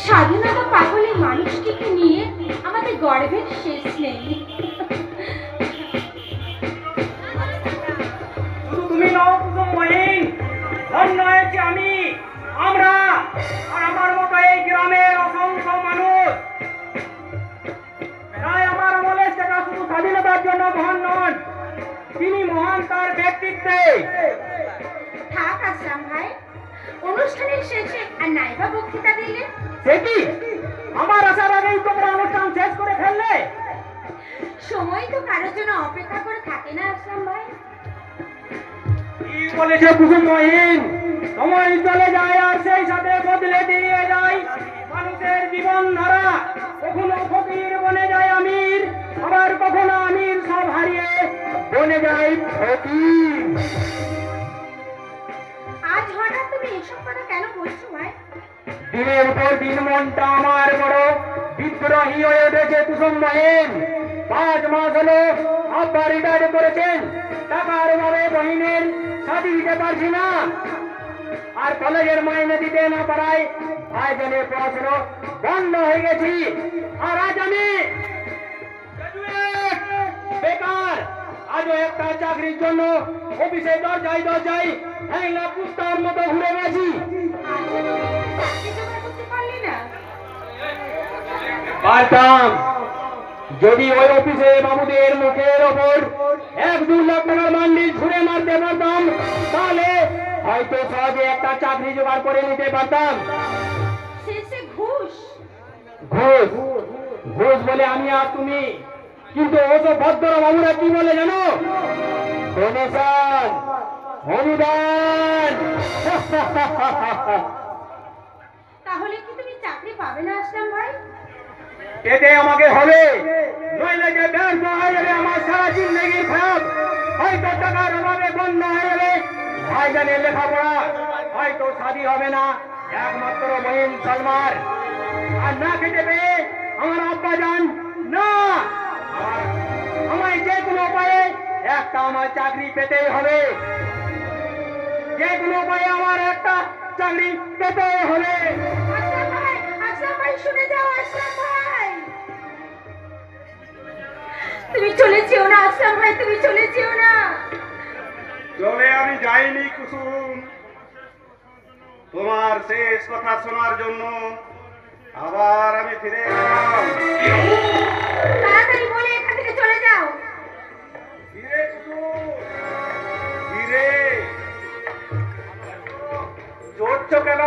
স্বাধীনতা পাগলে মানুষটিকে নিয়ে আমাদের গর্বের শেষ নেই। শুধু তুমি নও কুসুমহীন, ধন্য হয়েছি আমি, আমরা আর আমার মতো এই গ্রামের অসংখ্য মানুষ। তাই আমার আমলে সেটা শুধু স্বাধীনতার জন্য মহান নন, তিনি মহান তার ব্যক্তিত্বে। থাক আসলাম ভাই, অনুষ্ঠানের শেষে আর নাইবা বক্তৃতা দিলে। সে কি, আমার আসার আগেই তোমরা অনুষ্ঠান শেষ করে ফেললে? সময় তো কারোর জন্য অপেক্ষা করে থাকে না আসলাম ভাই। কি বলেছে কুসুমহীন? সময় চলে যায় আর সেই সাথে বদলে দিয়ে যায় মানুষের জীবন ধারা। কখনো ফকির বনে যায় আমির, আবার কখনো আমির সব হারিয়ে বনে যায় ফকির। আজ হঠাৎ তুমি এসব কথা কেন বলছো ভাই? দিনের পর দিন মনটা আমার বড় বিদ্রোহী হয়ে উঠেছে কুসুমহীন। 5 মাস হলো আব্বা রিটায়ার করেছেন, টাকার অভাবে বহিনের শাদী দিতে পারছি না, আর কলেজের মাইনে দিতে না পারায় ভাইজানের পড়াশোনা বন্ধ হয়ে গেছি। আর আজ আমি graduate, বেকার। আজও একটা চাকরির জন্য অফিসে দরজায় দরজায় হ্যাংলা কুত্তার মতো ঘুরে গেছি। আজও তুমি চাকরি জোগাড় করতে পারলে না? পারতাম, যদি ওই অফিসে বাবুদের মুখের ওপর 1-2 লাখ টাকার মান্ডি ছুঁড়ে মারতে পারতাম, তাহলে হয়তো সহজে একটা চাকরি জোগাড় করে নিতে পারতাম। শেষে ঘুষ। ঘুষ, ঘুষ বলে আমি আর তুমি, কিন্তু ওসব ভদ্র বাবুরা কি বলে জানো? ডোনেশন, অনুদান। তাহলে কি তুমি চাকরি পাবে না আসলাম ভাই? পেতে আমাকে হবে, নইলে যে ব্যর্থ হয়ে যাবে আমার সারা জিন্দগির খাপ। হয়তো টাকার অভাবে বন্ধ হয়ে যাবে ভাইজানের লেখাপড়া, হয়তো শাদী হবে না একমাত্র বহিন সালমার, আর না খেতে পেয়ে আমার আব্বা যান না। আমায় যে কোনো উপায়ে একটা আমার চাকরি পেতেই হবে, যে কোনো উপায়ে আমার একটা চাকরি পেতে হবে। আসলাম ভাই শুনে যাও আসলাম ভাই। তুমি চলে যেও না আসলাম ভাই, তুমি চলে যেও না। চলে আমি যাইনি কুসুম, তোমার শেষ কথা শোনার জন্য আবার আমি ফিরে এলাম। তাড়াতাড়ি বলে এখান থেকে চলে যাও। ফিরে কুসুম, ফিরে। চড়ছ কেন?